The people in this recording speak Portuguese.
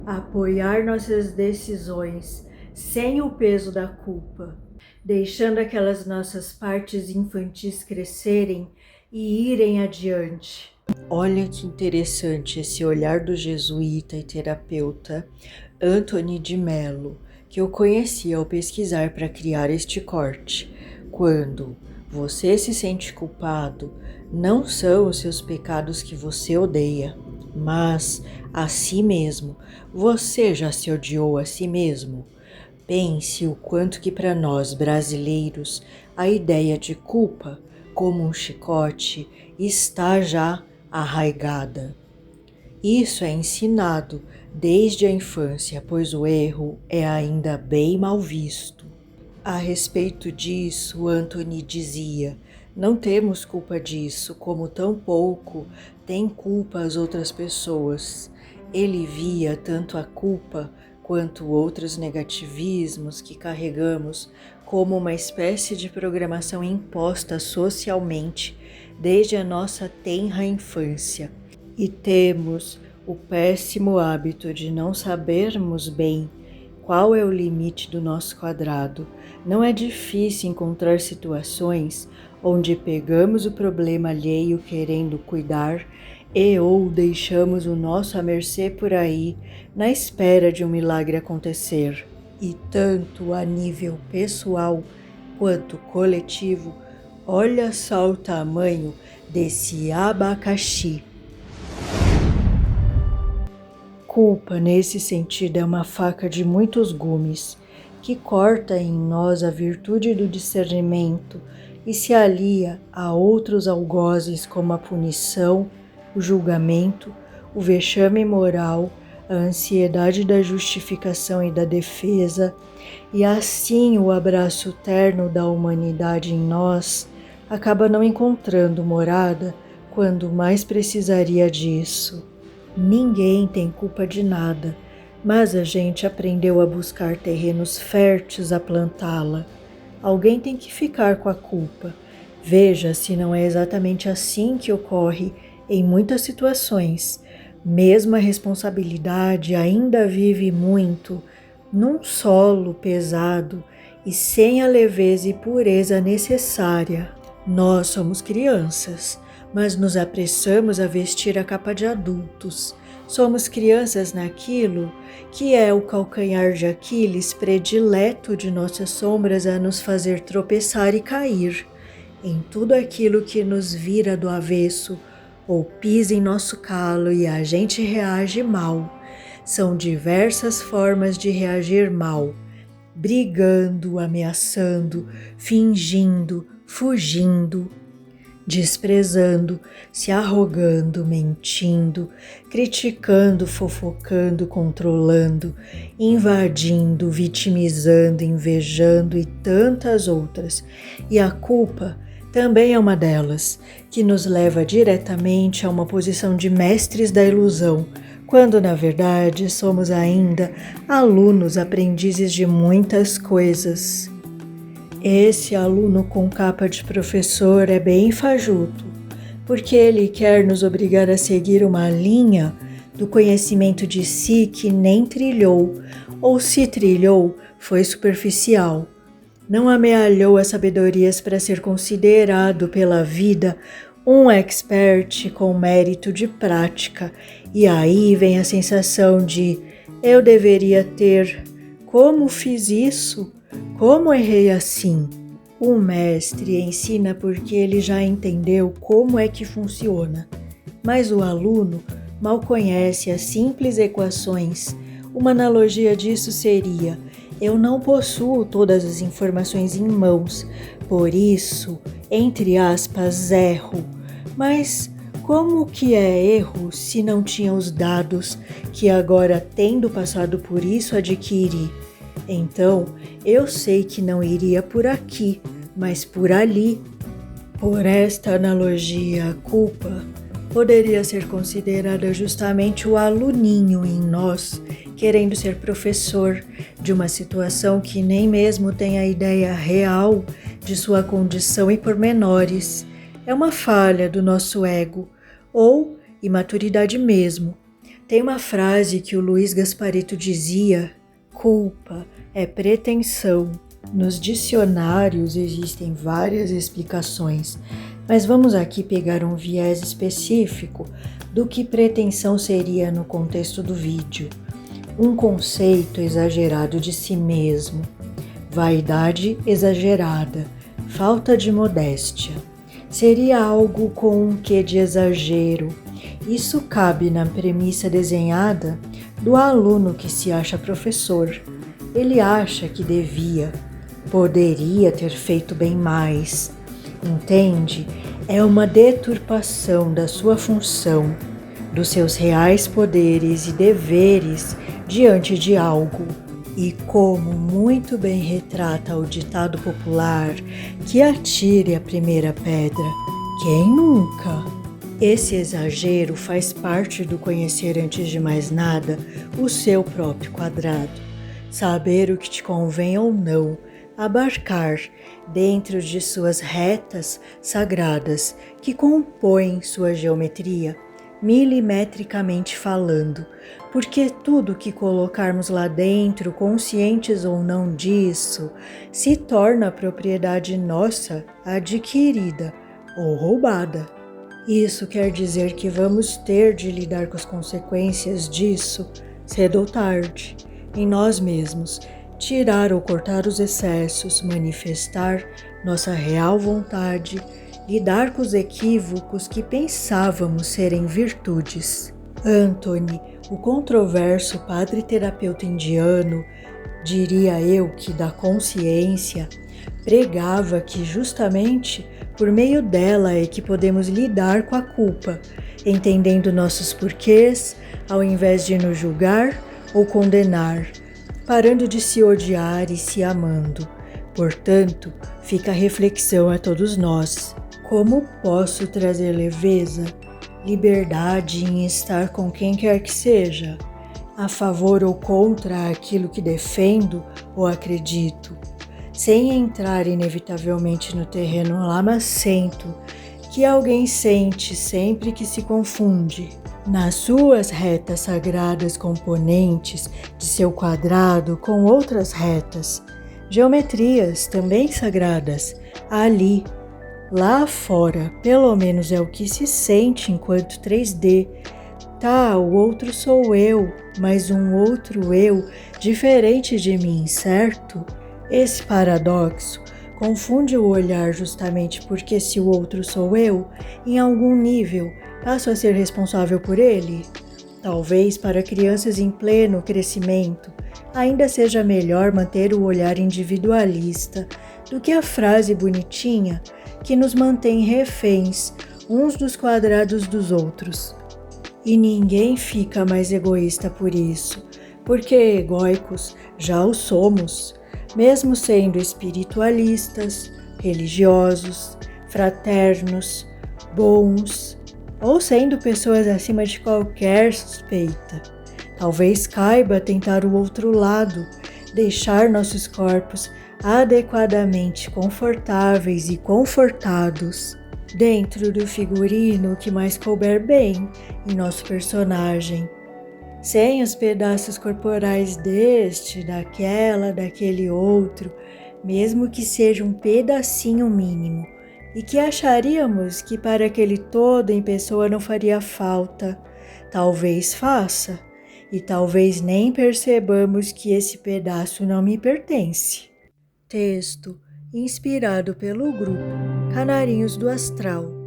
apoiar nossas decisões sem o peso da culpa, deixando aquelas nossas partes infantis crescerem e irem adiante. Olha que interessante esse olhar do jesuíta e terapeuta Anthony de Mello, que eu conheci ao pesquisar para criar este corte. Quando você se sente culpado, não são os seus pecados que você odeia, mas a si mesmo. Você já se odiou a si mesmo? Pense o quanto que para nós brasileiros a ideia de culpa, como um chicote, está já arraigada. Isso é ensinado desde a infância, pois o erro é ainda bem mal visto. A respeito disso, Anthony dizia: não temos culpa disso, como tampouco tem culpa as outras pessoas. Ele via tanto a culpa quanto outros negativismos que carregamos como uma espécie de programação imposta socialmente desde a nossa tenra infância. E temos o péssimo hábito de não sabermos bem qual é o limite do nosso quadrado. Não é difícil encontrar situações onde pegamos o problema alheio querendo cuidar e ou deixamos o nosso à mercê por aí, na espera de um milagre acontecer. E tanto a nível pessoal quanto coletivo, olha só o tamanho desse abacaxi. Culpa, nesse sentido, é uma faca de muitos gumes, que corta em nós a virtude do discernimento e se alia a outros algozes como a punição, o julgamento, o vexame moral, a ansiedade da justificação e da defesa, e assim o abraço terno da humanidade em nós acaba não encontrando morada quando mais precisaria disso. Ninguém tem culpa de nada, mas a gente aprendeu a buscar terrenos férteis a plantá-la. Alguém tem que ficar com a culpa. Veja se não é exatamente assim que ocorre em muitas situações. Mesmo a responsabilidade ainda vive muito num solo pesado e sem a leveza e pureza necessária. Nós somos crianças, mas nos apressamos a vestir a capa de adultos. Somos crianças naquilo que é o calcanhar de Aquiles predileto de nossas sombras a nos fazer tropeçar e cair, em tudo aquilo que nos vira do avesso ou pisa em nosso calo e a gente reage mal. São diversas formas de reagir mal, brigando, ameaçando, fingindo, fugindo, desprezando, se arrogando, mentindo, criticando, fofocando, controlando, invadindo, vitimizando, invejando e tantas outras. E a culpa também é uma delas, que nos leva diretamente a uma posição de mestres da ilusão, quando na verdade somos ainda alunos aprendizes de muitas coisas. Esse aluno com capa de professor é bem fajuto, porque ele quer nos obrigar a seguir uma linha do conhecimento de si que nem trilhou, ou se trilhou, foi superficial. Não amealhou as sabedorias para ser considerado pela vida um expert com mérito de prática, e aí vem a sensação de eu deveria ter, como fiz isso? Como errei assim? O mestre ensina porque ele já entendeu como é que funciona, mas o aluno mal conhece as simples equações. Uma analogia disso seria: eu não possuo todas as informações em mãos, por isso, entre aspas, erro. Mas como que é erro se não tinha os dados que agora, tendo passado por isso, adquiri? Então, eu sei que não iria por aqui, mas por ali. Por esta analogia, a culpa poderia ser considerada justamente o aluninho em nós, querendo ser professor de uma situação que nem mesmo tem a ideia real de sua condição e pormenores. É uma falha do nosso ego, ou imaturidade mesmo. Tem uma frase que o Luiz Gasparito dizia: culpa é pretensão. Nos dicionários existem várias explicações, mas vamos aqui pegar um viés específico do que pretensão seria no contexto do vídeo. Um conceito exagerado de si mesmo, vaidade exagerada, falta de modéstia. Seria algo com um quê de exagero. Isso cabe na premissa desenhada do aluno que se acha professor. Ele acha que devia, poderia ter feito bem mais. Entende? É uma deturpação da sua função, dos seus reais poderes e deveres diante de algo. E como muito bem retrata o ditado popular, que atire a primeira pedra, quem nunca? Esse exagero faz parte do conhecer antes de mais nada o seu próprio quadrado, saber o que te convém ou não, abarcar dentro de suas retas sagradas que compõem sua geometria, milimetricamente falando, porque tudo que colocarmos lá dentro, conscientes ou não disso, se torna propriedade nossa, adquirida ou roubada. Isso quer dizer que vamos ter de lidar com as consequências disso cedo ou tarde, em nós mesmos, tirar ou cortar os excessos, manifestar nossa real vontade, lidar com os equívocos que pensávamos serem virtudes. Anthony, o controverso padre terapeuta indiano, diria eu que da consciência, pregava que justamente por meio dela é que podemos lidar com a culpa, entendendo nossos porquês, ao invés de nos julgar ou condenar, parando de se odiar e se amando. Portanto, fica a reflexão a todos nós. Como posso trazer leveza, liberdade em estar com quem quer que seja, a favor ou contra aquilo que defendo ou acredito, sem entrar inevitavelmente no terreno lamacento que alguém sente sempre que se confunde nas suas retas sagradas componentes de seu quadrado com outras retas, geometrias também sagradas, ali, lá fora, pelo menos é o que se sente enquanto 3D. Tá, o outro sou eu, mas um outro eu diferente de mim, certo? Esse paradoxo confunde o olhar justamente porque se o outro sou eu, em algum nível passo a ser responsável por ele? Talvez para crianças em pleno crescimento ainda seja melhor manter o olhar individualista do que a frase bonitinha que nos mantém reféns uns dos quadrados dos outros. E ninguém fica mais egoísta por isso, porque egóicos já o somos, mesmo sendo espiritualistas, religiosos, fraternos, bons, ou sendo pessoas acima de qualquer suspeita. Talvez caiba tentar o outro lado, deixar nossos corpos adequadamente confortáveis e confortados dentro do figurino que mais couber bem em nosso personagem, sem os pedaços corporais deste, daquele outro, mesmo que seja um pedacinho mínimo, e que acharíamos que para aquele todo em pessoa não faria falta. Talvez faça, e talvez nem percebamos que esse pedaço não me pertence. Texto inspirado pelo grupo Canarinhos do Astral.